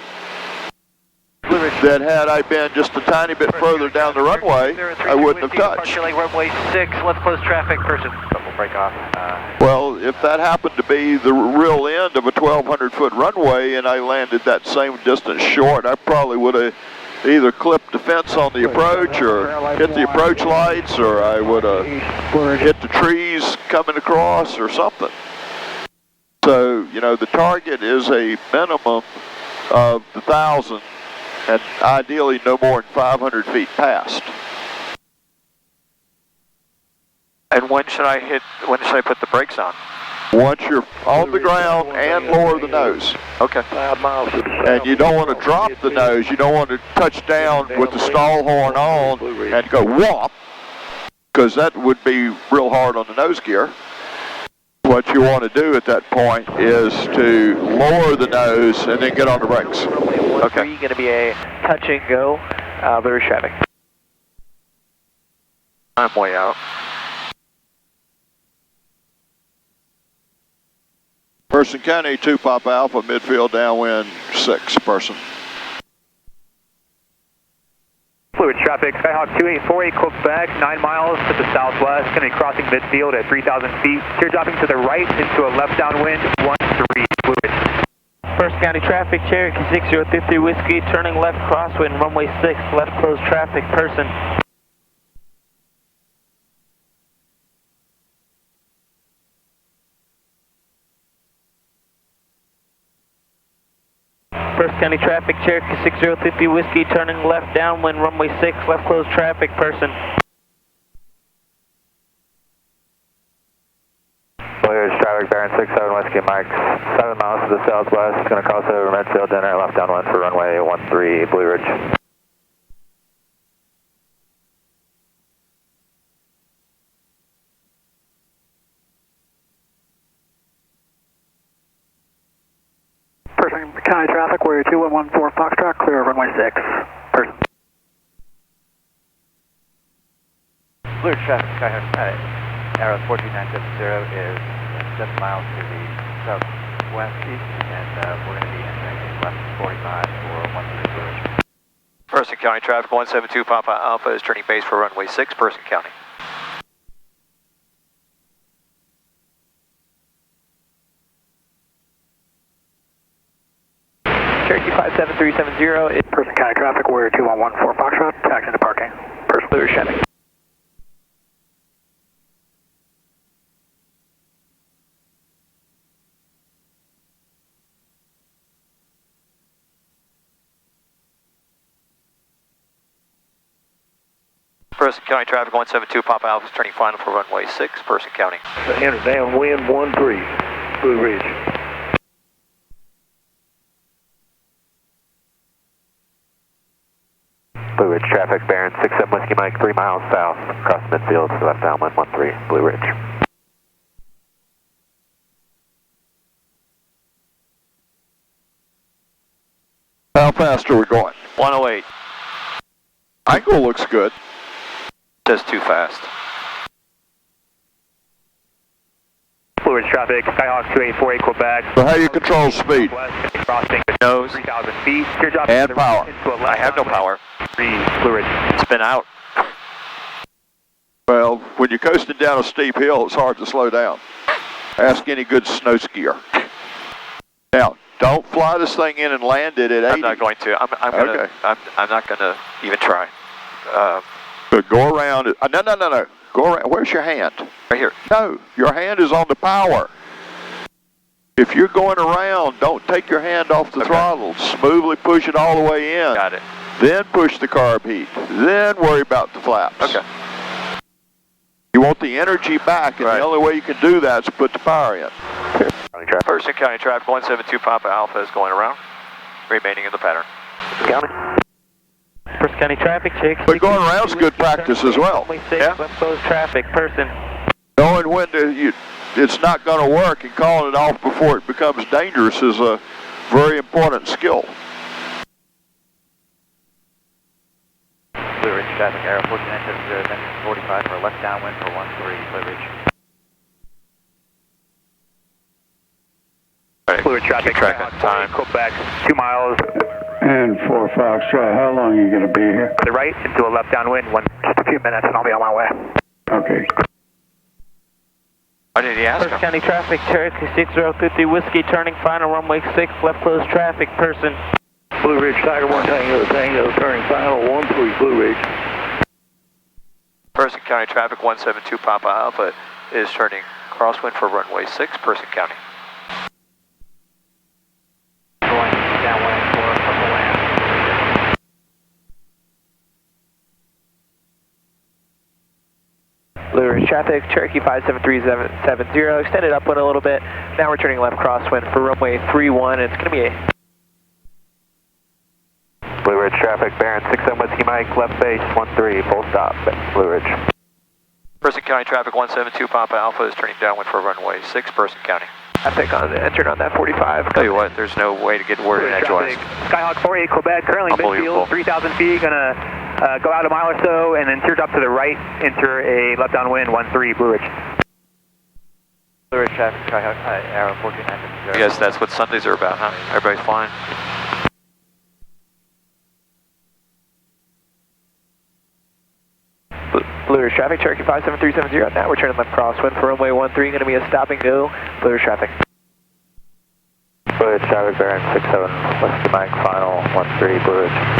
That had I been just a tiny bit further down the runway, I wouldn't have touched. Departure lane runway 6, left close traffic, person. We'll break off. Well, if that happened to be the real end of a 1,200 foot runway and I landed that same distance short, I probably would have either clipped the fence on the approach or hit the approach lights, or I would have hit the trees coming across or something. So, you know, the target is a minimum of the 1,000 and ideally no more than 500 feet past. And when should I put the brakes on? Once you're on the ground and lower the nose. Okay. 5 miles to the south. And you don't want to drop the nose. You don't want to touch down with the stall horn on and go whomp, because that would be real hard on the nose gear. What you want to do at that point is to lower the nose and then get on the brakes. Okay. Going to be a touch and go. Blue traffic. I'm way out. Person County, 2 Papa Alpha, midfield downwind 6, person. Fluid traffic, Skyhawk 2848, Quebec, 9 miles to the southwest, going to be crossing midfield at 3,000 feet. Here dropping to the right into a left downwind, 13, fluid. First County traffic, Cherokee 6053 Whiskey, turning left crosswind, runway 6, left close traffic, person. First County traffic, Cherokee 6050 Whiskey, turning left downwind, runway 6, left close traffic, person. Blue Ridge traffic, Baron 67 Whiskey, Mike, 7 miles to the southwest, going to cross over midfield, dinner, left downwind for runway 13, Blue Ridge. Person County traffic, Warrior 2114 Foxtrot, clear of runway 6. Person. Blue traffic, Arrow 14970 is 7 miles to the southwest east, and we're going to be entering left 45 for 13 Blue Ridge. Person County traffic 172 Papa Alpha is turning base for runway 6, Person County. Cherokee 57370 is Person County traffic, Warrior 2114 Foxtrot, taxi to parking. Person Blue Ridge traffic. Person County traffic 172 Papa Alpha is turning final for runway 6, Person County. Enter downwind 13, Blue Ridge. Blue Ridge traffic, Baron 67 Whiskey, Mike, 3 miles south, across midfield, left downwind 13, Blue Ridge. How fast are we going? 108. Angle looks good. Says too fast. Blue Ridge traffic, Skyhawk 2848 Quebec. So how you control speed? West, crossing Nose 3,000 feet. Here dropping And to the power. right into a left I have no downwind, power. 3, Blue Ridge. It's been out. Well, when you're coasting down a steep hill, it's hard to slow down. Ask any good snow skier. Now, don't fly this thing in and land it at 80. I'm not going to. Okay. I'm not going to even try. But go around it. No. Go around. Where's your hand? Right here. No, your hand is on the power. If you're going around, don't take your hand off the throttle. Smoothly push it all the way in. Got it. then push the carb heat, then worry about the flaps. Okay. You want the energy back, and the only way you can do that is to put the power in. Person County Traffic 172 Papa Alpha is going around, remaining in the pattern. First County Traffic, check. But going around's good practice as well. Yeah. Left closed traffic, person. Knowing when it's not going to work and calling it off before it becomes dangerous is a very important skill. Blue Ridge traffic, arrow 4970, then 45 for left downwind for 13, Blue Ridge. Blue Ridge traffic, tracking time. Quebec, 2 miles. And 4 Foxtrot, how long are you going to be here? To the right into a left downwind, just a few minutes and I'll be on my way. Okay. Why did he ask First him? County Traffic, Cherokee 6050 Whiskey, turning final, runway 6, left closed traffic, person. Blue Ridge, Tiger 1 Tango, turning final, 13 Blue Ridge. Person County Traffic 172 Papa Alpha is turning crosswind for runway 6, Person County. Going downwind for Purple Land. Blue Ridge traffic, Cherokee 57370, extended upwind a little bit. Now we're turning left crosswind for runway 31. It's going to be a Blue Ridge traffic, Baron 67 Whiskey Mike, left base 13, full stop, Blue Ridge. Person County Traffic 172 Papa Alpha is turning downwind for runway 6, Person County. Traffic entered on that 45. Tell you what, there's no way to get word in edgewise. Skyhawk 48 Quebec, currently Unbelievable. midfield, 3,000 feet, gonna go out a mile or so, and then teardrop to the right, enter a left downwind, 13 Blue Ridge. Blue Ridge traffic, Skyhawk, arrow 4970. I guess that's what Sundays are about, huh? Everybody's flying. Blue Ridge traffic, Cherokee 57370, now we're turning left crosswind for runway 13, gonna be a stop and go, Blue Ridge traffic. Blue Ridge traffic, Baron 67 Whiskey Mike, final, 13 Blue Ridge.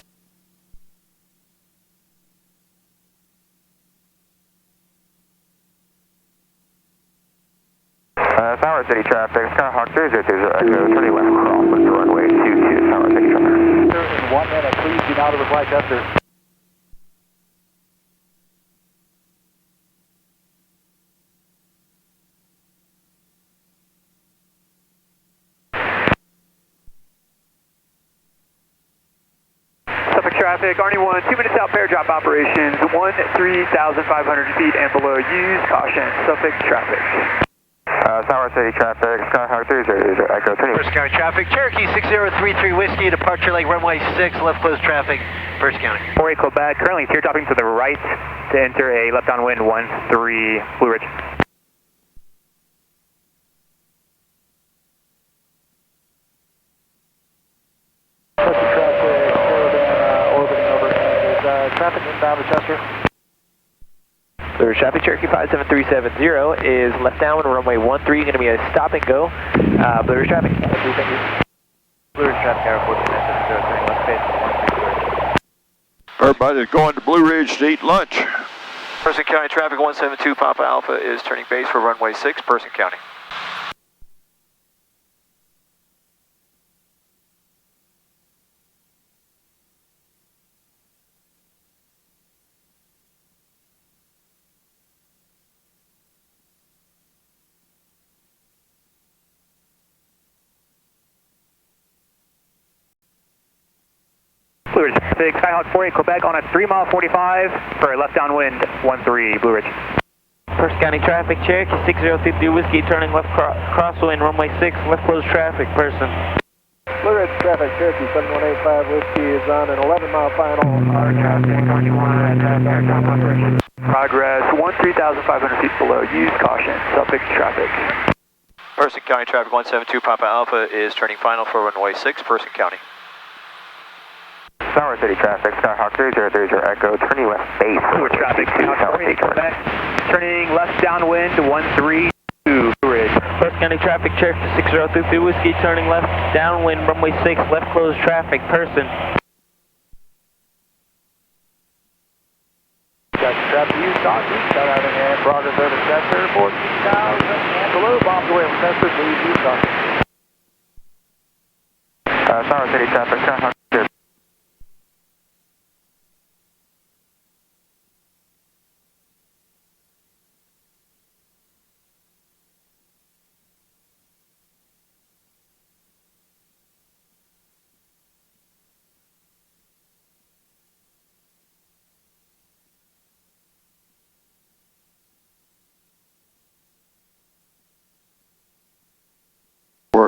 Tower City traffic, Skyhawk 3030 Echo, turning left crosswind for runway 22, Tower City traffic. In 1 minute, please do not reply tester. Suffolk traffic, Arnie 1, 2 minutes out, pair drop operations, 3,500 feet and below, use caution, Suffolk traffic. Tower City traffic, Skyhawk 3030 Echo, turning. First County Traffic, Cherokee 6033 Whiskey, departure lake runway 6, left closed traffic, First County. 48 Quebec, currently teardropping to the right to enter a left downwind, 13 Blue Ridge. Orbiting over. Is traffic inbound to Chester? Blue Ridge traffic, Cherokee 57370 is left downwind, runway 13, going to be a stop and go. Blue Ridge traffic. Blue Ridge traffic, arrow 4970, turning left base for 13 Blue Ridge. Everybody's going to Blue Ridge to eat lunch. Person County Traffic 172 Papa Alpha is turning base for runway 6, Person County. Blue Ridge traffic, Skyhawk 48 Quebec on a 3-mile 45 for a left downwind, 13 Blue Ridge. First County Traffic, Cherokee 6050 Whiskey, turning left crosswind, runway 6, left closed traffic, person. Blue Ridge traffic, Cherokee 7185 Whiskey is on an 11-mile final. Progress, 3,500 feet below, use caution, Suffolk traffic. Person County Traffic 172 Papa Alpha is turning final for runway 6, Person County. Tower City traffic, Skyhawk 3030 Echo, turning left base. Blue Ridge traffic, Tower City Quebec, turning left downwind, 13 Blue Ridge. First County Traffic, Cherokee 6050 Whiskey, turning left downwind, runway 6, left closed traffic, person. Traffic use caution, shut out in air, progress over Chester, 14,000 and below, bombs away from Chester, please use caution. Tower City traffic, Skyhawk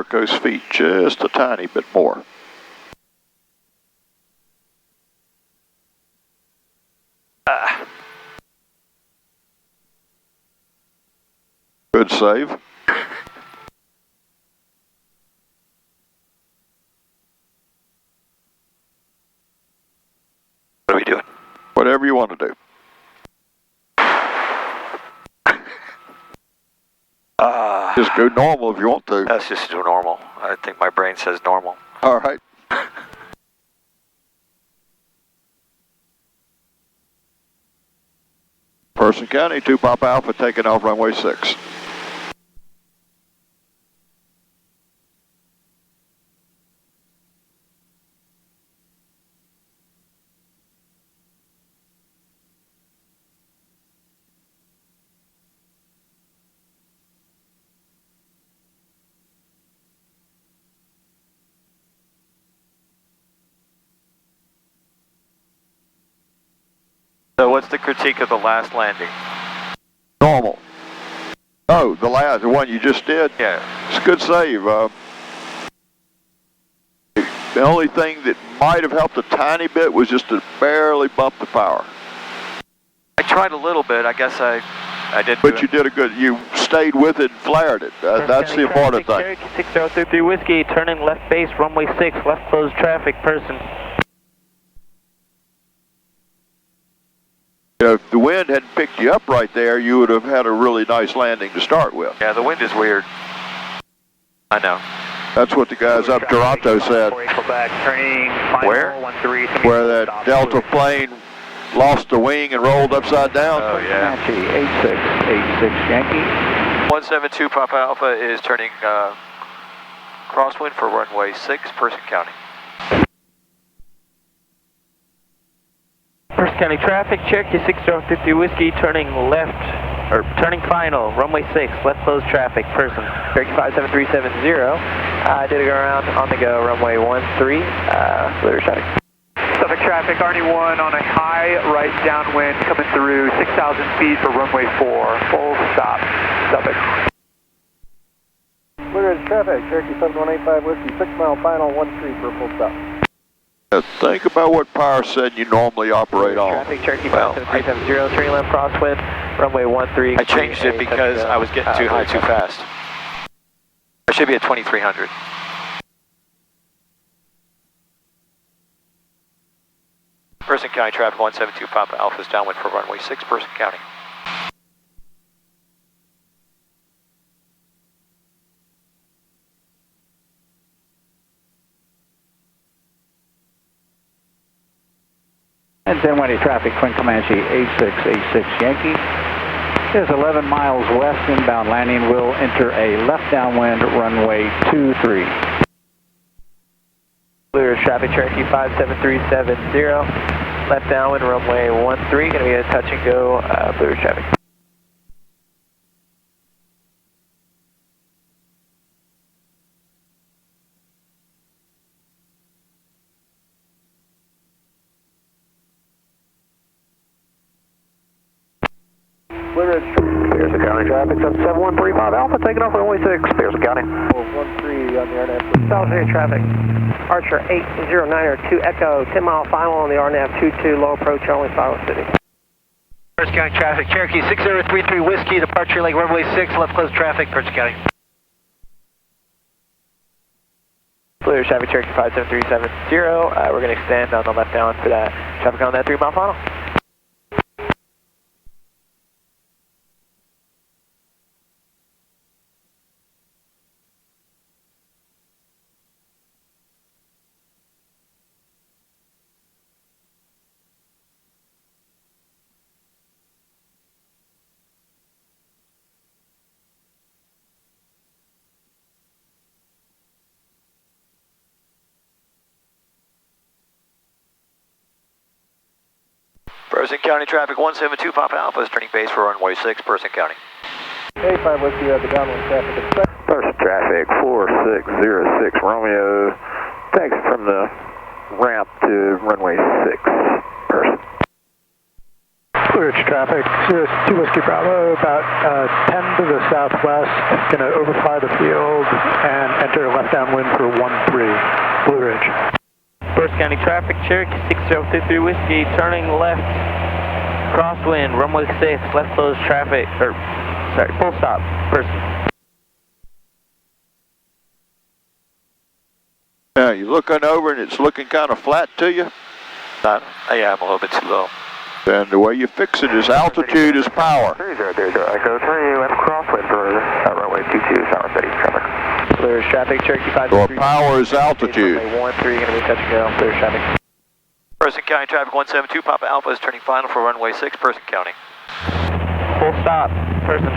work those feet just a tiny bit more. Good save. What are we doing? Whatever you want to do. Just go normal if you want to. Let's just do normal. I think my brain says normal. All right. Person County, 2 Papa Alpha taking off runway 6. So what's the critique of the last landing? Normal. Oh, the one you just did? Yeah. It's a good save. The only thing that might have helped a tiny bit was just to barely bump the power. I tried a little bit. I guess I did. But you did a good. You stayed with it and flared it. That's the important thing. Cherokee 6033 Whiskey, turning left base, runway 6, left closed traffic, person. If the wind hadn't picked you up right there, you would have had a really nice landing to start with. Yeah, the wind is weird. I know. That's what the guys up Toronto said. Where? Where that Delta plane lost the wing and rolled upside down. Oh, yeah. 8686 Yankee. 172 Papa Alpha is turning crosswind for runway 6, Person County. Person County traffic, Cherokee 6050 Whiskey, turning left, or turning final, runway 6, left closed traffic, person. Cherokee 57370, did a go around on the go, runway 13, clear traffic. Suffolk traffic, RD1 on a high right downwind coming through 6,000 feet for runway 4, full stop, Suffolk. Clear as traffic, Cherokee 7185 Whiskey, 6 mile final, 13 for a full stop. Think about what power setting you normally operate on. Traffic, Cherokee 57370, turning left crosswind, runway 13. I changed it because I was getting too high too fast. I should be at 2300. Person County traffic 172 Papa Alpha is downwind for runway 6, Person County. And Dinwiddie traffic, Twin Comanche 8686 Yankee. Is 11 miles west inbound landing. Will enter a left downwind runway 23. Clear traffic, Cherokee 57370, left downwind runway 13, going to be a touch and go, clear traffic. Pearson County traffic, 7135 Alpha, taking off runway 6, Pearson County. 13 on the RNAV. South City traffic. Archer 80902 Echo, 10 mile final on the RNAV 22, low approach only, Silent City. Person County traffic, Cherokee 6033 Whiskey, departure leg runway 6, left closed traffic, Person County. Clear traffic, Cherokee 57370, we're going to extend on the left down for that traffic on that 3 mile final. Person County traffic 172 Papa Alpha is turning base for runway 6, Person County. 85 Whiskey, the downwind traffic. Person traffic 4606 Romeo, taxi from the ramp to runway 6, person. Blue Ridge traffic, Cirrus 2 Whiskey Bravo, about 10 to the southwest, going to overfly the field and enter left downwind for 13, Blue Ridge. First County traffic, Cherokee 6053 Whiskey, turning left, crosswind, runway 6, left closed traffic, full stop, person. Now, you're looking over and it's looking kind of flat to you. Yeah, I'm a little bit too low. Then the way you fix it is altitude is power. 30, Echo 3, left crosswind for runway 22, Tower City traffic. Blue Ridge traffic, Cherokee 5. Your power is altitude. Runway 13, going to be touch and go, Blue Ridge traffic. Person County traffic 172, Papa Alpha is turning final for runway 6, Person County. Full stop, person.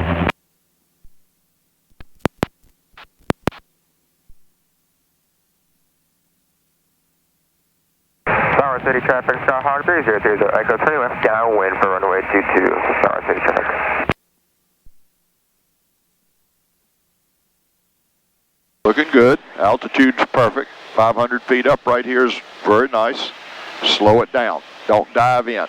Tower City traffic, Starhawk 3030, Echo 3, left downwind for runway 22, Tower City traffic. Looking good. Altitude's perfect. 500 feet up right here is very nice. Slow it down. Don't dive in.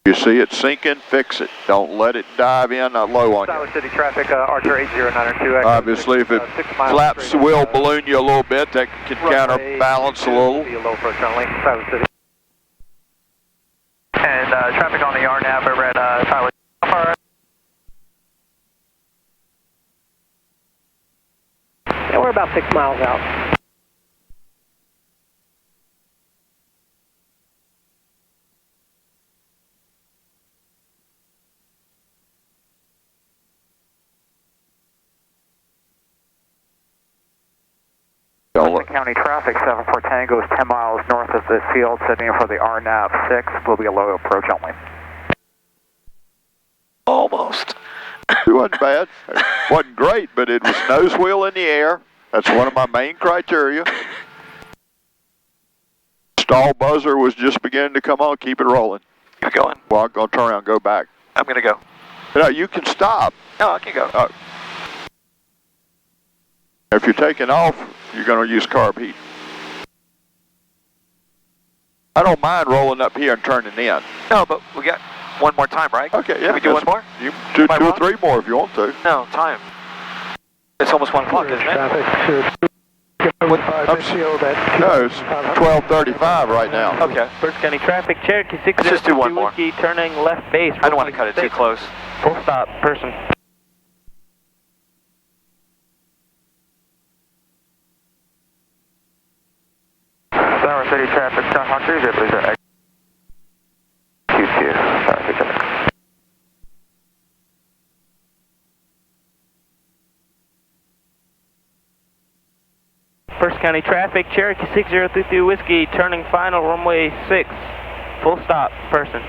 You see it sinking, fix it. Don't let it dive in low on Tower you. City traffic, Archer 8092. Obviously, if it flaps the wheel balloon you a little bit, that can counterbalance a little. Low approach only, Tower City. And traffic on the RNAV over at Tyler. Yeah, we're about 6 miles out. County traffic, 74 Tango is 10 miles north of the field, setting for the RNAV 6, will be a low approach only. Almost. It wasn't bad. It wasn't great, but it was nose wheel in the air. That's one of my main criteria. Stall buzzer was just beginning to come on. Keep it rolling. Keep going. Well, I'm going to turn around and go back. I'm going to go. No, you can stop. No, I can go. If you're taking off, you're going to use carb heat. I don't mind rolling up here and turning in. No, but we got one more time, right? Okay, yeah. Can we do one more? You do 2 or 3 more if you want to. No, time. It's almost 1 o'clock, isn't it? Traffic, No, it's 12:35 right now. Okay. First County traffic, Cherokee Let's just do one 6052 more. Whiskey, turning left base. I don't want to cut it too close. Full stop, person. Tower City traffic, Starhawk 3030, Q2, Tower City traffic. First County traffic, Cherokee 6033 Whiskey, turning final, runway 6. Full stop, person.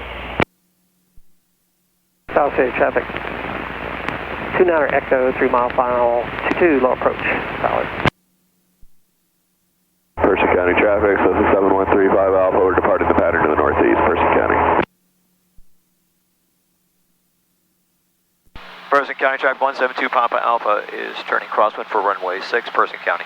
South City traffic. 29er Echo, 3 mile final, 22 low approach, solid. Person County traffic, so this is 7135 Alpha, we're departing the pattern to the northeast, Person County. Person County traffic 172 Papa Alpha is turning crosswind for runway 6, Person County.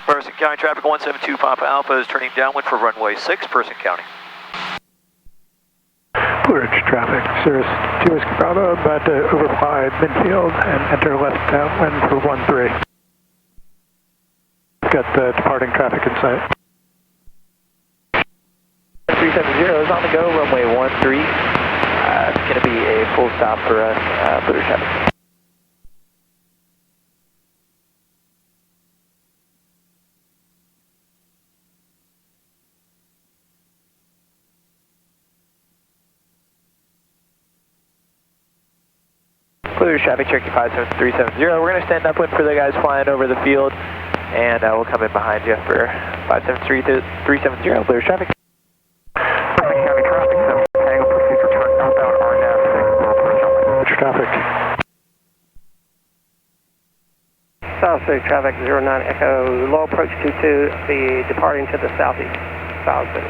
Person County traffic 172 Papa Alpha is turning downwind for runway 6, Person County. Blue Ridge traffic, Cirrus 2 Whiskey Bravo, about to overfly midfield and enter left downwind for 13. Got the departing traffic in sight. 370 is on the go, runway 13. It's going to be a full stop for us, Blue Ridge traffic. Blue Ridge traffic, Cherokee 57370. We're going to stand upwind for the guys flying over the field, and we'll come in behind you for 57370, Blue Ridge traffic. County traffic, so Tango pursuit return outbound RNAV Clear traffic 09 Echo, low approach 22, be departing to the southeast, Falls City.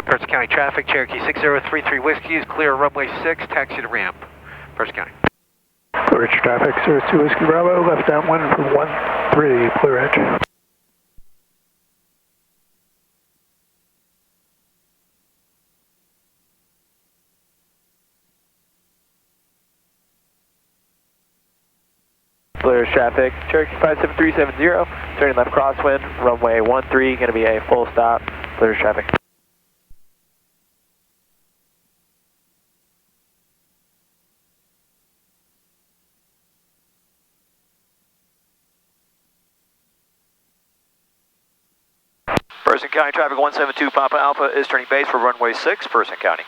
Person County traffic, Cherokee 6033 Whiskey is clear runway 6, taxi to ramp. Person County. Blue Ridge traffic, 02 Whiskey Bravo, left downwind for 13, Blue Ridge. Blue Ridge traffic, Cherokee 57370, turning left crosswind, runway 13, going to be a full stop, Blue Ridge traffic. Person County traffic 172 Papa Alpha is turning base for runway 6, Person County.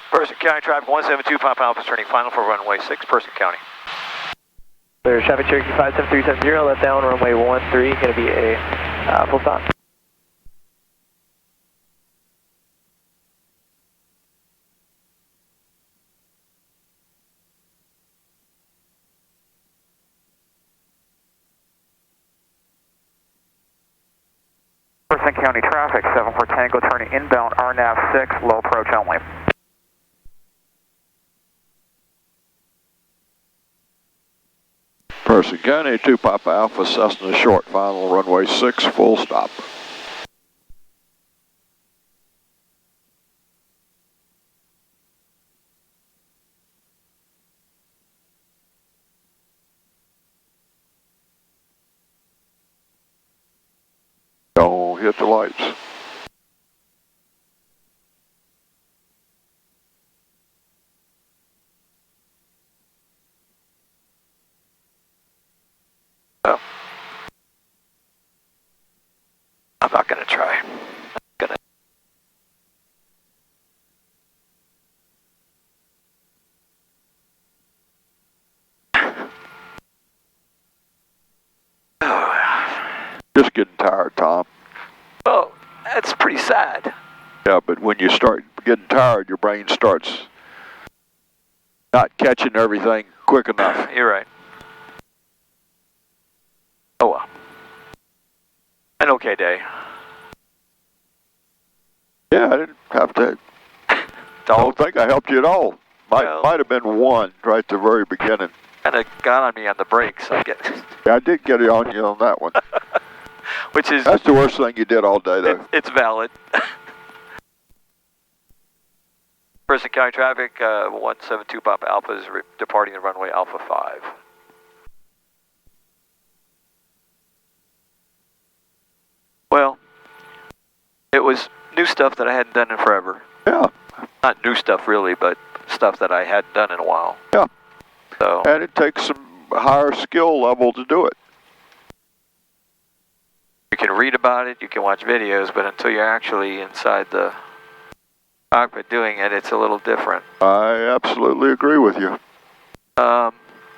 Person County traffic 172 Papa Alpha is turning final for runway 6, Person County. Blue Ridge traffic, Cherokee 57370, left down runway 13, going to be a full stop. Person County traffic, 74 Tango turning inbound RNAV 6, low approach only. Person County 2 Papa Alpha, Cessna short, final runway 6, full stop. Don't hit the lights. Oh. I'm not going to try. I'm going to. Just getting tired, Tom. Oh, that's pretty sad. Yeah, but when you start getting tired, your brain starts not catching everything quick enough. You're right. Oh well. An okay day. Yeah, I didn't have to. Don't think I helped you at all. Might have been one right at the very beginning. Kind of got on me on the brakes. I get. Yeah, I did get it on you on that one. Which is. That's the worst thing you did all day, though. It's valid. Person County traffic 172 Papa Alpha is departing the runway Alpha 5. Well, it was new stuff that I hadn't done in forever. Yeah. Not new stuff really, but stuff that I hadn't done in a while. Yeah. So. And it takes some higher skill level to do it. You can read about it, you can watch videos, but until you're actually inside the cockpit doing it, it's a little different. I absolutely agree with you.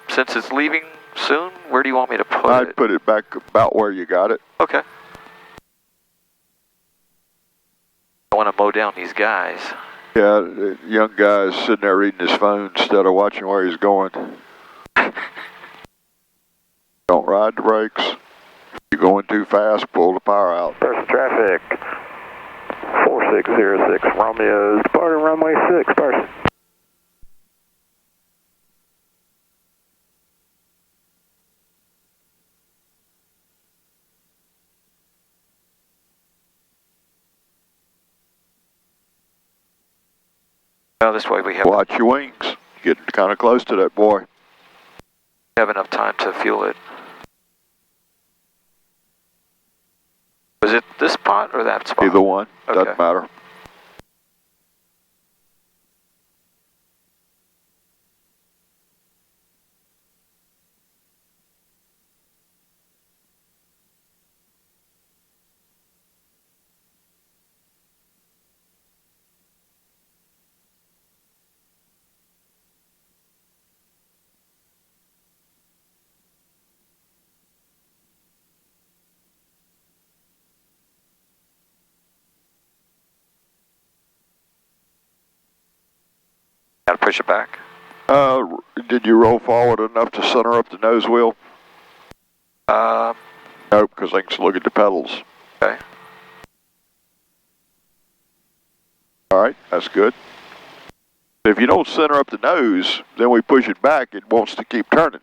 Since it's leaving soon, where do you want me to put it? I'd put it back about where you got it. Okay. I want to mow down these guys. Yeah, the young guy's sitting there reading his phone instead of watching where he's going. Don't ride the brakes. If you're going too fast, pull the power out. Person traffic, 4606 Romeo, departing runway 6, person. No, this way we have, Watch your wings. Getting kind of close to that boy. have enough time to fuel it. Was it this spot or that spot? Either one. Okay. Doesn't matter. Gotta push it back. Did you roll forward enough to center up the nose wheel? Nope, because I can look at the pedals. Okay. All right, that's good. If you don't center up the nose, then we push it back, it wants to keep turning.